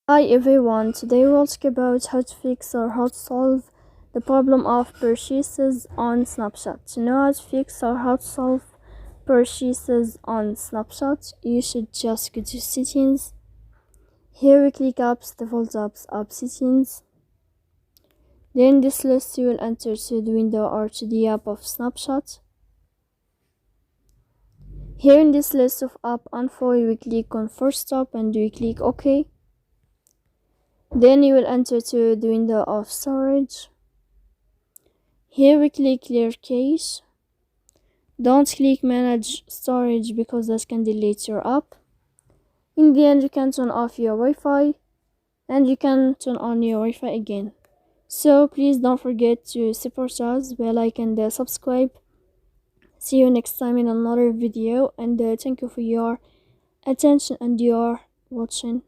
Hi everyone, today we'll talk about how to fix or how to solve the problem of purchases on Snapchat. To know how to fix or how to solve purchases on Snapchat, you should just go to settings. Here we click apps, default apps, app settings. Then this list you will enter to the window or to the app of Snapchat. Here in this list of app info, you will click on first stop and we click OK. Then you will enter to the window of storage. Here we click clear cache. Don't click manage storage because that can delete your app. In the end, you can turn off your Wi-Fi and you can turn on your Wi-Fi again. So please don't forget to support us by like and subscribe. See you next time in another video, and thank you for your attention and your watching.